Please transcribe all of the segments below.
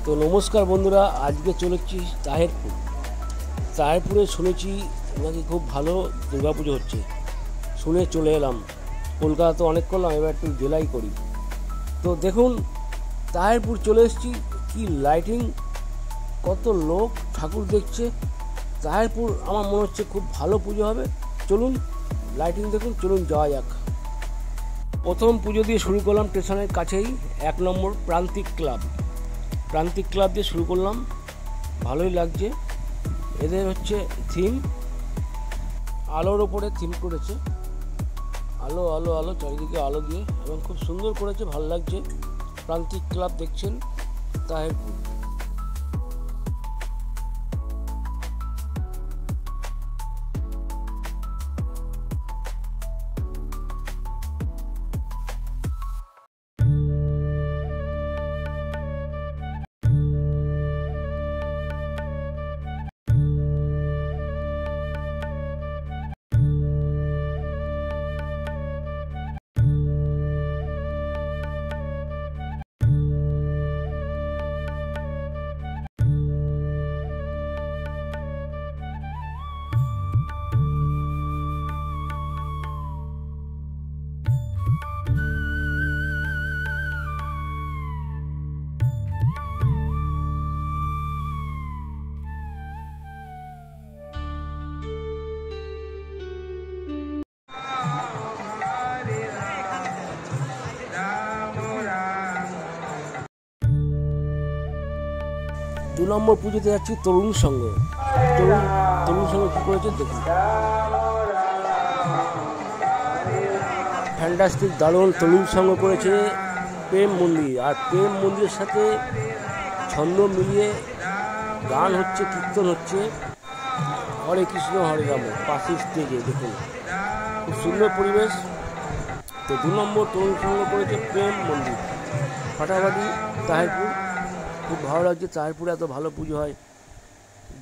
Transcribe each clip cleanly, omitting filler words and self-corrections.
তো নমস্কার বন্ধুরা, আজকে চলেছি তাহেরপুরে শুনেছি নাকি খুব ভালো দুর্গাপুজো হচ্ছে, শুনে চলে এলাম। কলকাতা তো অনেক করলাম, এবার একটু জেলাই করি। তো দেখুন তাহেরপুর চলে এসেছি, কি লাইটিং, কত লোক ঠাকুর দেখছে। তাহেরপুর আমার মনে হচ্ছে খুব ভালো পুজো হবে। চলুন লাইটিং দেখুন, চলুন যাওয়া যাক। প্রথম পুজো দিয়ে শুরু করলাম স্টেশনের কাছেই 1 নম্বর প্রান্তিক ক্লাব দিয়ে শুরু করলাম। ভালোই লাগছে। এদের হচ্ছে থিম, আলোর ওপরে থিম করেছে, আলো আলো আলো চারিদিকে আলো দিয়ে, এবং খুব সুন্দর করেছে, ভালো লাগছে। প্রান্তিক ক্লাব দেখছেন তাহেরপুর। দু নম্বর পুজোতে যাচ্ছি তরুণ সংঘ কি করেছে দেখুন। ফ্যান্টাস্টিক, দারুণ তরুণ সংঘ করেছে প্রেম মন্দির। আর প্রেম মন্দিরের সাথে ছন্দ মিলিয়ে গান হচ্ছে, কীর্তন হচ্ছে, হরে কৃষ্ণ হরে রাম পাশের স্টেজে দেখুন, খুব সুন্দর পরিবেশ। তো 2 নম্বর তরুণ সংঘ করেছে প্রেম মন্দির, ফাটাফাটি তাহেরপুর। খুব ভালো লাগছে, তাহেরপুরে এত ভালো পুজো হয়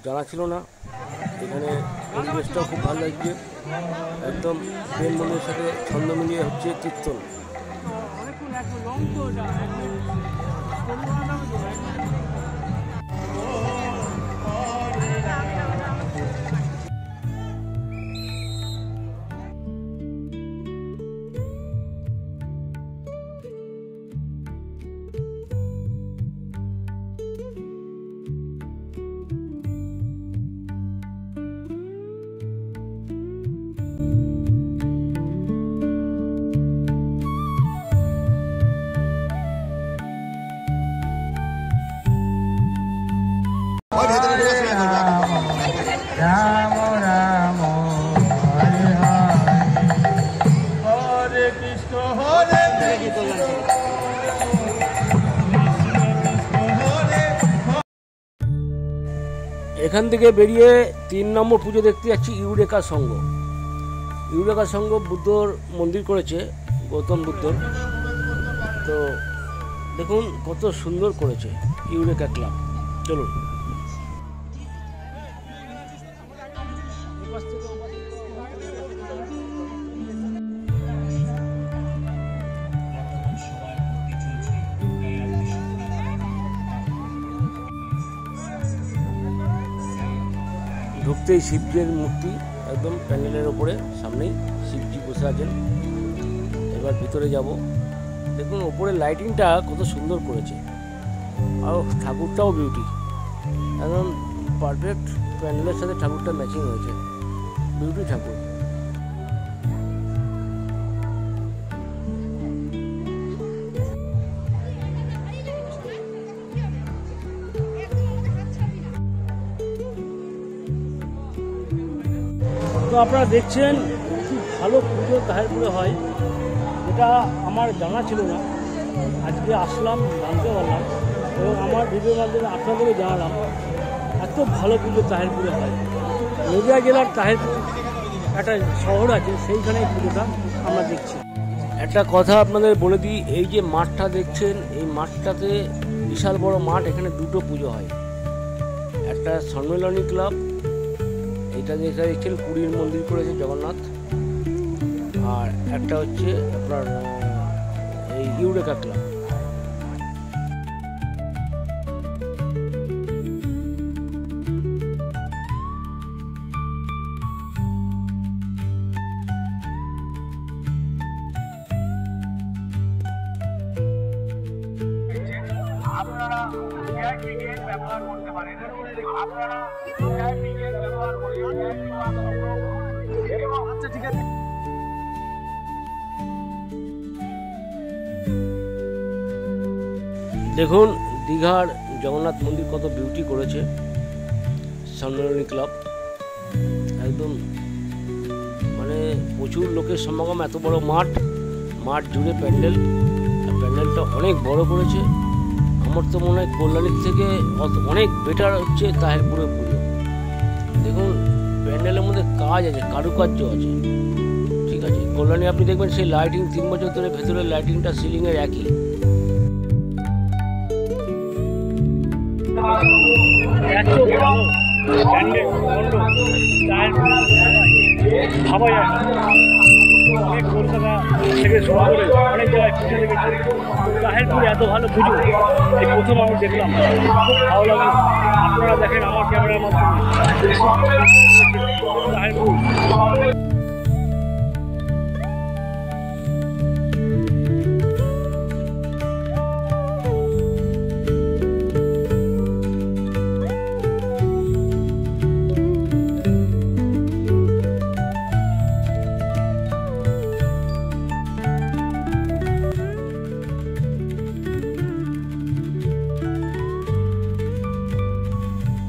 জানা ছিল না। এখানে পরিবেশটাও খুব ভালো লাগছে, একদম প্রেম মন্দিরের সাথে ছন্দ মিলিয়ে হচ্ছে কীর্তন। রাম রাম হরে হরে কৃষ্ণ হরে এখান থেকে বেরিয়ে 3 নম্বর পুজো দেখতে যাচ্ছি ইউরেকা সংঘ বুদ্ধর মন্দির করেছে, গৌতম বুদ্ধর। তো দেখুন কত সুন্দর করেছে ইউরেকা ক্লাব। চলুন ঢুকতেই শিবজির মূর্তি একদম প্যান্ডেলের ওপরে, সামনেই শিবজি বসে আছেন। এবার ভিতরে যাব। দেখুন ওপরে লাইটিংটা কত সুন্দর করেছে, আর ঠাকুরটাও বিউটি, একদম পারফেক্ট। প্যান্ডেলের সাথে ঠাকুরটা ম্যাচিং হয়েছে, বিউটি ঠাকুর। তো আপনারা দেখছেন খুব ভালো পুজো তাহেরপুরে হয়, এটা আমার জানা ছিল না। আজকে আসলাম, জানতে পারলাম, এবং আমার ভিডিওর মাধ্যমে আপনাদেরও জানালাম এত ভালো পুজো তাহেরপুরে হয়। নদিয়া জেলার তাহেরপুর একটা শহর আছে, সেইখানে পুজোটা আমরা দেখছি। একটা কথা আপনাদের বলে দিই, এই যে মাঠটা দেখছেন, এই মাঠটাতে বিশাল বড় মাঠ, এখানে 2টো পুজো হয়। এত একটা সম্মেলনী ক্লাব, এটা যেটা দেখছেন পুরীর মন্দির করেছে জগন্নাথ, আর একটা হচ্ছে আপনার এই ইউরেকা ক্লাব। আপনারা ভিআইপি গেট ব্যবহার করতে পারেন। আপনারা ভিআইপি গেট ব্যবহার করে আচ্ছা ঠিক আছে। দেখুন দীঘার জগন্নাথ মন্দির কত বিউটি করেছে সম্মেলনী ক্লাব, একদম মানে প্রচুর লোকের সমাগম, এত বড় মাঠ জুড়ে প্যান্ডেল, আর প্যান্ডেলটা অনেক বড় করেছে। আমার তো মনে হয় কল্যাণীর থেকে অনেক বেটার হচ্ছে তাহেরপুরের পুজো। দেখুন প্যান্ডেলের মধ্যে কাজ আছে, কারুকার্য আছে, ঠিক আছে। কল্যাণী আপনি দেখবেন সেই লাইটিং 3 বছর ধরে ভেতরের লাইটিংটা সিলিংয়ের একই। ভাবা যায় না, অনেক কলকাতা থেকে শুরু করে অনেক জায়গায় পুজো দেখেছি, তাহেরপুরে এত ভালো পুজো এই প্রথম আমি দেখলাম, খুব ভালো লাগলো। আপনারা দেখেন আমার ক্যামেরার মাধ্যমে তাহেরপুর।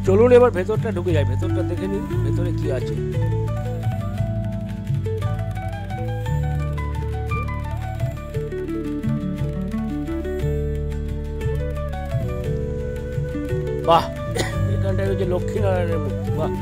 চলুন এবার ভেতরটা ঢুকে যায়, ভেতরটা দেখে নিন ভেতরে কি আছে। বাহ, এখানটায় হচ্ছে লক্ষ্মীনারায়ণের মূর্তি। বাহ,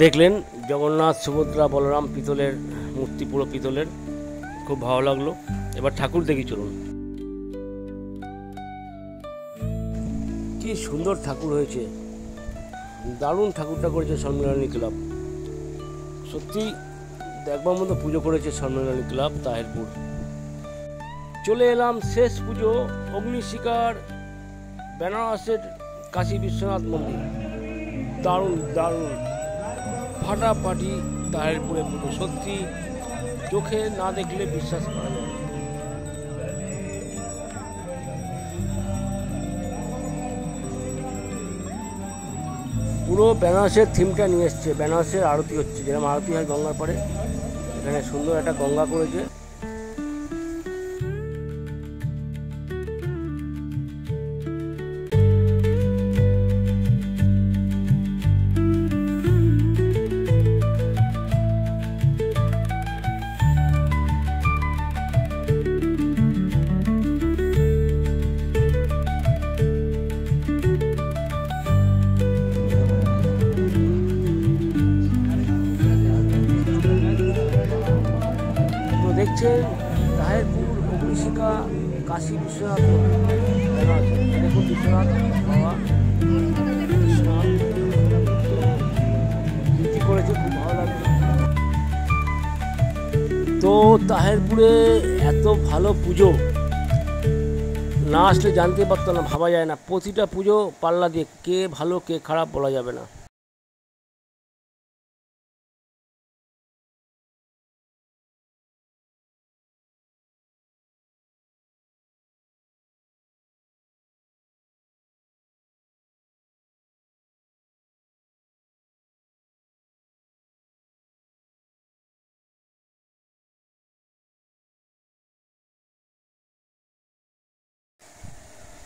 দেখলেন জগন্নাথ, সুভদ্রা, বলরাম পিতলের মূর্তি, পুরো পিতলের, খুব ভালো লাগলো। এবার ঠাকুর দেখি চলুন। কি সুন্দর ঠাকুর হয়েছে, দারুণ ঠাকুরটা করেছে সম্মেলনী ক্লাব। সত্যি দেখবার মতো পুজো করেছে সম্মেলনী ক্লাব তাহেরপুর। চলে এলাম শেষ পুজো, অগ্নিশিখার বেনারসের কাশী বিশ্বনাথ মন্দির। দারুণ ফাটাফাটি তাহেরপুরে পুজো, সত্যি চোখে না দেখলে বিশ্বাস করা যায় না। পুরো বেনারসের থিমটা নিয়ে এসছে, বেনারসের আরতি হচ্ছে, যেরকম আরতি হয় গঙ্গার পাড়ে, এখানে সুন্দর একটা গঙ্গা করেছে। দেখছেন তাহেরপুর অগ্নিশিখা কাশী বিশ্বনাথ মন্দির, দেখুন বিশ্বনাথ বাবা বিশ্বনাথ কীর্তি করেছে, খুব ভালো লাগছে। তো তাহেরপুরে এত ভালো পুজো না আসলে জানতে পারতো না, ভাবা যায় না। প্রতিটা পুজো পাল্লা দিয়ে, কে ভালো কে খারাপ বলা যাবে না।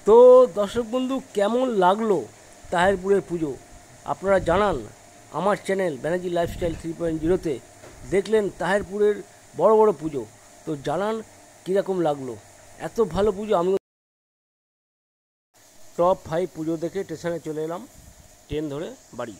তো দর্শক বন্ধু, কেমন লাগলো তাহেরপুরের পুজো আপনারা জানান। আমার চ্যানেল ব্যানার্জি লাইফস্টাইল 3.0-তে দেখলেন তাহেরপুরের বড় বড় পুজো। তো জানান কীরকম লাগলো, এত ভালো পুজো। আমি টপ 5 পুজো দেখে স্টেশনে চলে এলাম, ট্রেন ধরে বাড়ি।